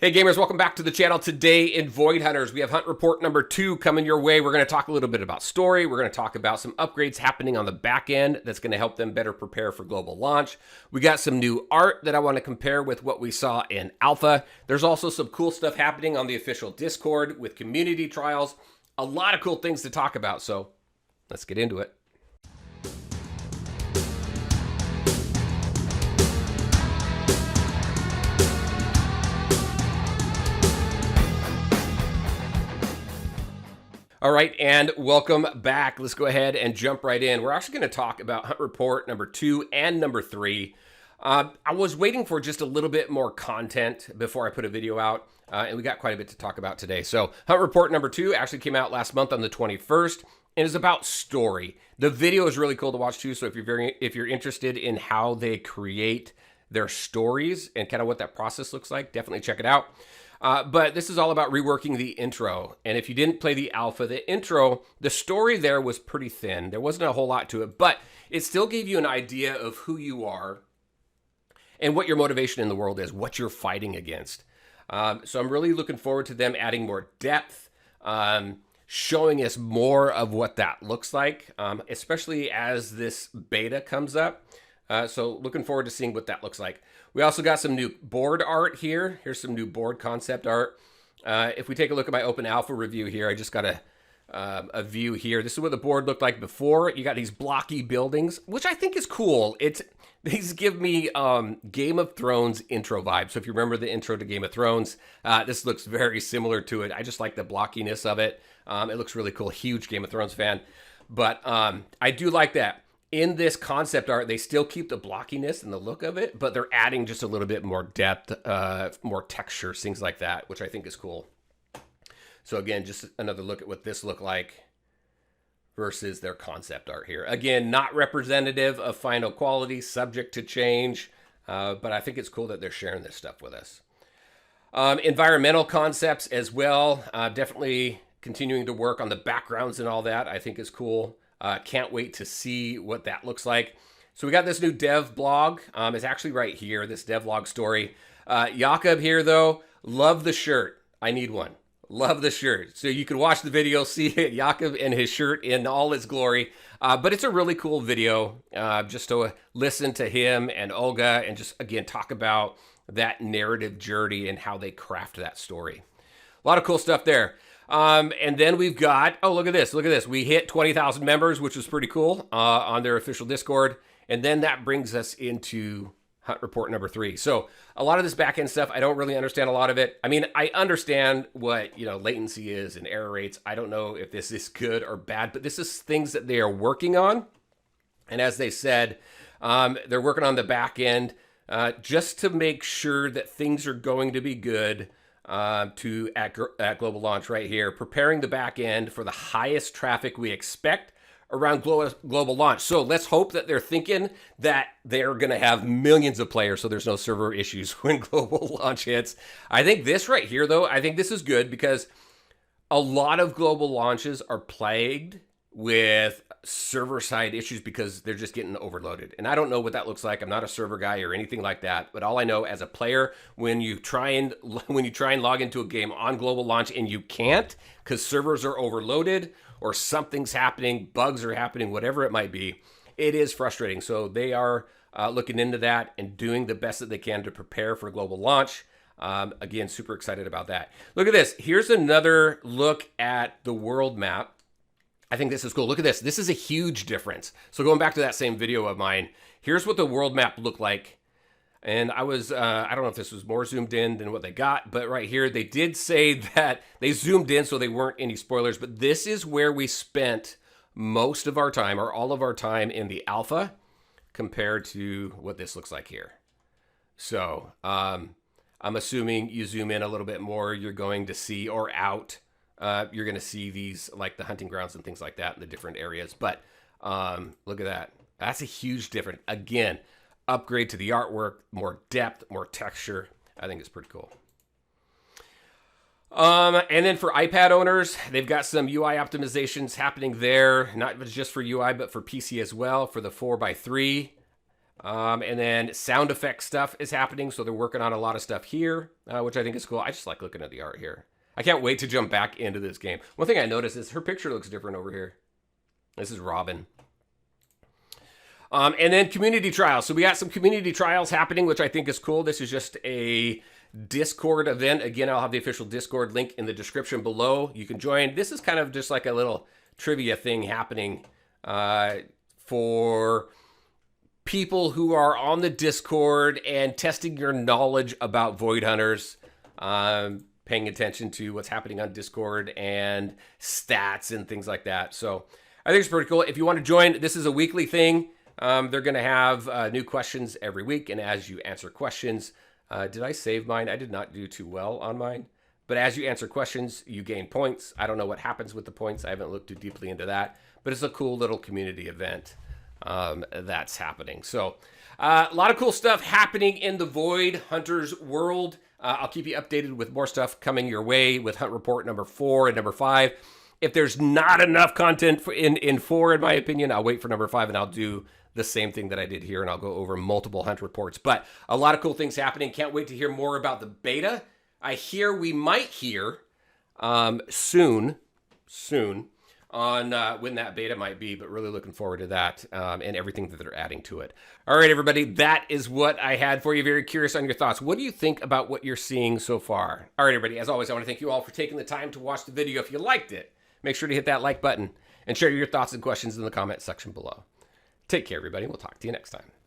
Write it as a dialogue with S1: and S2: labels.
S1: Hey gamers, welcome back to the channel. Today in Void Hunters, we have hunt report number 2 coming your way. We're going to talk a little bit about story. We're going to talk about some upgrades happening on the back end that's going to help them better prepare for global launch. We got some new art that I want to compare with what we saw in alpha. There's also some cool stuff happening on the official Discord with community trials. A lot of cool things to talk about, so let's get into it. All right, and welcome back. Let's go ahead and jump right in. We're actually going to talk about hunt report number 2 and number 3. I was waiting for just a little bit more content before I put a video out, and we got quite a bit to talk about today. So hunt report number 2 actually came out last month on the 21st, and is about story. The video is really cool to watch too, so if you're interested in how they create their stories and kind of what that process looks like, definitely check it out. But this is all about reworking the intro. And if you didn't play the alpha, the intro, the story there was pretty thin. There wasn't a whole lot to it, but it still gave you an idea of who you are and what your motivation in the world is, what you're fighting against. So I'm really looking forward to them adding more depth, showing us more of what that looks like, especially as this beta comes up. So looking forward to seeing what that looks like. We also got some new board art here. Here's some new board concept art. If we take a look at my open alpha review here, I just got a view here. This is what the board looked like before. You got these blocky buildings, which I think is cool. These give me Game of Thrones intro vibes. So if you remember the intro to Game of Thrones, this looks very similar to it. I just like the blockiness of it. It looks really cool. Huge Game of Thrones fan. But I do like that. In this concept art, they still keep the blockiness and the look of it, but they're adding just a little bit more depth, more textures, things like that, which I think is cool. So again, just another look at what this looked like versus their concept art here. Again, not representative of final quality, subject to change, but I think it's cool that they're sharing this stuff with us. Environmental concepts as well, definitely continuing to work on the backgrounds and all that, I think is cool. Can't wait to see what that looks like. So we got this new dev blog. It's actually right here, this devlog story. Jakob here, though, love the shirt. I need one. Love the shirt. So you can watch the video, see Jakob in his shirt in all its glory. But it's a really cool video just to listen to him and Olga and just, again, talk about that narrative journey and how they craft that story. A lot of cool stuff there. And then we've got, oh, look at this. Look at this. We hit 20,000 members, which was pretty cool on their official Discord. And then that brings us into hunt report number 3. So a lot of this backend stuff, I don't really understand a lot of it. I mean, I understand what, latency is and error rates. I don't know if this is good or bad, but this is things that they are working on. And as they said, they're working on the back end just to make sure that things are going to be good. At global launch right here, preparing the back end for the highest traffic we expect around global launch. So let's hope that they're thinking that they're going to have millions of players so there's no server issues when global launch hits. I think this right here, though, I think this is good because a lot of global launches are plagued with server-side issues because they're just getting overloaded. And I don't know what that looks like. I'm not a server guy or anything like that. But all I know as a player, when you try and log into a game on global launch and you can't because servers are overloaded or something's happening, bugs are happening, whatever it might be, it is frustrating. So they are looking into that and doing the best that they can to prepare for global launch. Again, super excited about that. Look at this. Here's another look at the world map. I think this is cool. Look at this. This is a huge difference. So going back to that same video of mine, here's what the world map looked like. And I was, I don't know if this was more zoomed in than what they got, but right here, they did say that they zoomed in so they weren't any spoilers, but this is where we spent most of our time or all of our time in the alpha compared to what this looks like here. So I'm assuming you zoom in a little bit more, you're going to see, or out, you're going to see these like the hunting grounds and things like that in the different areas. But look at that. That's a huge difference. Again, upgrade to the artwork, more depth, more texture. I think it's pretty cool. And then for iPad owners, they've got some UI optimizations happening there, not just for UI, but for PC as well, for the 4x3. And then sound effect stuff is happening. So they're working on a lot of stuff here, which I think is cool. I just like looking at the art here. I can't wait to jump back into this game. One thing I noticed is her picture looks different over here. This is Robin. And then community trials. So we got some community trials happening, which I think is cool. This is just a Discord event. Again, I'll have the official Discord link in the description below. You can join. This is kind of just like a little trivia thing happening for people who are on the Discord and testing your knowledge about Void Hunters, paying attention to what's happening on Discord and stats and things like that. So I think it's pretty cool. If you want to join, this is a weekly thing. They're going to have new questions every week. And as you answer questions, did I save mine? I did not do too well on mine. But as you answer questions, you gain points. I don't know what happens with the points. I haven't looked too deeply into that. But it's a cool little community event that's happening. So a lot of cool stuff happening in the Void Hunters world. I'll keep you updated with more stuff coming your way with Hunt Report number 4 and number 5. If there's not enough content in 4, in my opinion, I'll wait for number 5 and I'll do the same thing that I did here, and I'll go over multiple Hunt Reports. But a lot of cool things happening. Can't wait to hear more about the beta. I hear we might hear soon on when that beta might be, but really looking forward to that and everything that they're adding to it. All right, everybody, that is what I had for you. Very curious on your thoughts. What do you think about what you're seeing so far? All right, everybody, as always, I want to thank you all for taking the time to watch the video. If you liked it, make sure to hit that like button and share your thoughts and questions in the comment section below. Take care, everybody. We'll talk to you next time.